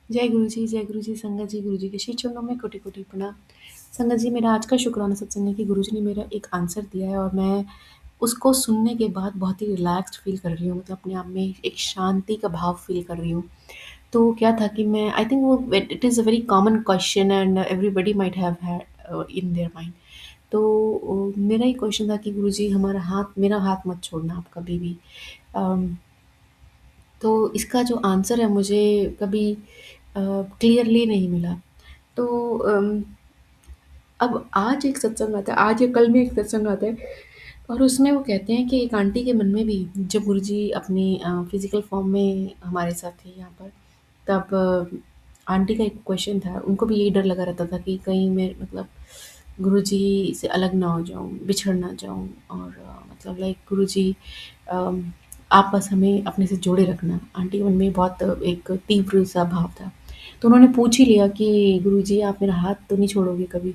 जय गुरु जी, संगत जी, गुरु जी के श्री चरणों में कोटि-कोटि प्रणाम। संगत जी, मेरा आज का शुक्राना सत्संग है कि गुरु जी ने मेरा एक आंसर दिया है और मैं उसको सुनने के बाद बहुत ही रिलैक्स्ड फ़ील कर रही हूँ, मतलब अपने आप में एक शांति का भाव फ़ील कर रही हूँ। तो क्या था कि मैं आई थिंक वो it is a very common question and everybody might have had in their mind. तो मेरा ये क्वेश्चन था कि गुरुजी हमारा हाथ मेरा हाथ मत छोड़ना आप कभी भी। अम तो इसका जो आंसर है मुझे कभी क्लियरली नहीं मिला। तो अब आज एक सत्संग आता है, आज या कल में एक सत्संग आता है और उसमें वो कहते हैं कि एक आंटी के मन में भी जब गुरुजी अपनी फ़िज़िकल फ़ॉर्म में हमारे साथ थे यहाँ पर, तब आंटी का एक क्वेश्चन था, उनको भी यही डर लगा रहता था कि कहीं मैं मतलब गुरुजी से अलग ना हो जाऊँ, बिछड़ ना जाऊँ और मतलब लाइक गुरुजी अम, आप बस हमें अपने से जोड़े रखना। आंटी के मन में बहुत एक तीव्र सा भाव था। तो उन्होंने पूछ ही लिया कि गुरुजी आप मेरा हाथ तो नहीं छोड़ोगे कभी?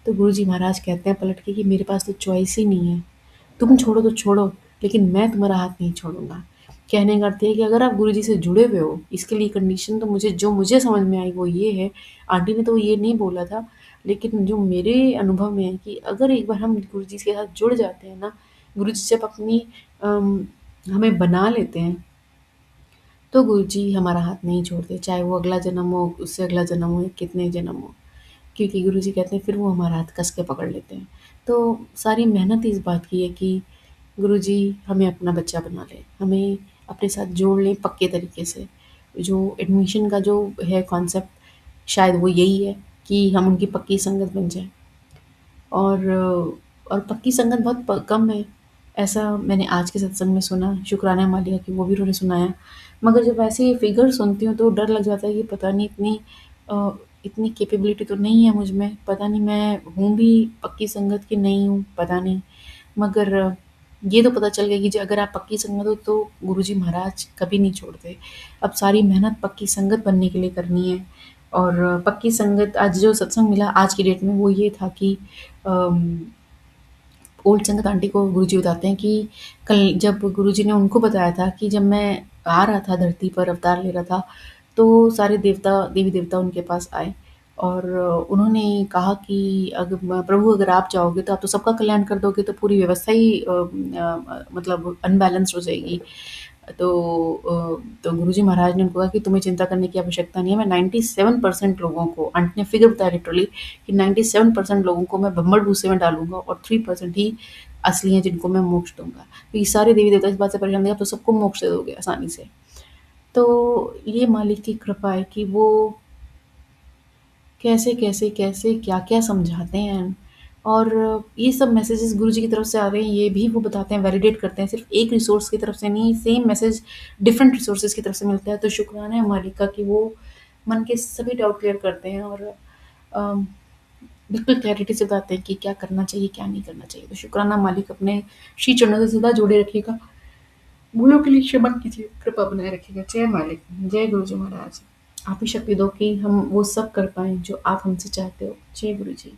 तो गुरुजी महाराज कहते हैं पलट के कि मेरे पास तो चॉइस ही नहीं है। तुम छोड़ो तो छोड़ो, लेकिन मैं तुम्हारा हाथ नहीं छोड़ूँगा। कहने का अर्थ ये है कि अगर आप गुरुजी से जुड़े हुए हो, इसके लिए कंडीशन तो मुझे समझ में आई वो ये है, आंटी ने तो ये नहीं बोला था, लेकिन जो मेरे अनुभव में है कि अगर एक बार हम गुरुजी के साथ जुड़ जाते हैं ना, गुरुजी जब अपनी अम, हमें बना लेते हैं, तो गुरुजी हमारा हाथ नहीं छोड़ते, चाहे वो अगला जन्म हो, उससे अगला जन्म हो या कितने जन्म हो। क्योंकि गुरुजी कहते हैं फिर वो हमारा हाथ कस के पकड़ लेते हैं। तो सारी मेहनत इस बात की है कि गुरुजी हमें अपना बच्चा बना लें, हमें अपने साथ जोड़ लें पक्के तरीके से। जो एडमिशन का जो है कॉन्सेप्ट शायद वो यही है कि हम उनकी पक्की संगत बन जाएँ। और पक्की संगत बहुत कम है, ऐसा मैंने आज के सत्संग में सुना, शुक्राना मालिया की वो भी उन्होंने सुनाया। मगर जब ऐसे फिगर सुनती हूँ तो डर लग जाता है कि पता नहीं अ, इतनी कैपेबिलिटी तो नहीं है मुझ में, पता नहीं मैं हूँ भी पक्की संगत की नहीं हूँ, पता नहीं। मगर ये तो पता चल गया कि अगर आप पक्की संगत हो तो गुरुजी महाराज कभी नहीं छोड़ते। अब सारी मेहनत पक्की संगत बनने के लिए करनी है और पक्की संगत आज जो सत्संग मिला आज की डेट में वो ये था कि अम, ओल्ड संगत आंटी को गुरुजी बताते हैं कि कल जब गुरुजी ने उनको बताया था कि जब मैं आ रहा था धरती पर अवतार ले रहा था, तो सारे देवी-देवता उनके पास आए और उन्होंने कहा कि प्रभु अगर आप जाओगे तो आप तो सबका कल्याण कर दोगे, तो पूरी व्यवस्था ही मतलब अनबैलेंस्ड हो जाएगी। तो तो गुरुजी महाराज ने उनको कहा कि तुम्हें चिंता करने की आवश्यकता नहीं है, मैं 97% लोगों को आंटी ने फिगर बताया लिटरली कि 97% लोगों को मैं ब्रह्मण-भूसे में डालूँगा और 3% ही असली हैं जिनको मैं मोक्ष दूँगा। तो ये सारे देवी-देवता इस बात से परेशान थे, आप तो सबको मोक्ष दे दोगे आसानी से। तो ये मालिक की कृपा है कि वो कैसे, क्या-क्या समझाते हैं और ये सब मैसेजेस गुरुजी की तरफ से आ रहे हैं, ये भी वो बताते हैं, वैलिडेट करते हैं, सिर्फ़ एक रिसोर्स की तरफ से नहीं, सेम मैसेज डिफरेंट रिसोर्सेज़ की तरफ से मिलता है। तो शुक्राना है मालिक का कि वो मन के सभी डाउट क्लियर करते हैं और अम, बिल्कुल क्लैरिटी से बताते हैं कि क्या करना चाहिए, क्या नहीं करना चाहिए। तो शुक्राना मालिक अपने श्री चरणों से सदा जोड़े रखिएगा। भूलों के लिए क्षमा कीजिए, कृपा बनाए रखिएगा। जय मालिक, जय गुरुजी महाराज। आप ही शक्ति दो कि हम वो सब कर पाएँ जो आप हमसे चाहते हो। जय गुरुजी।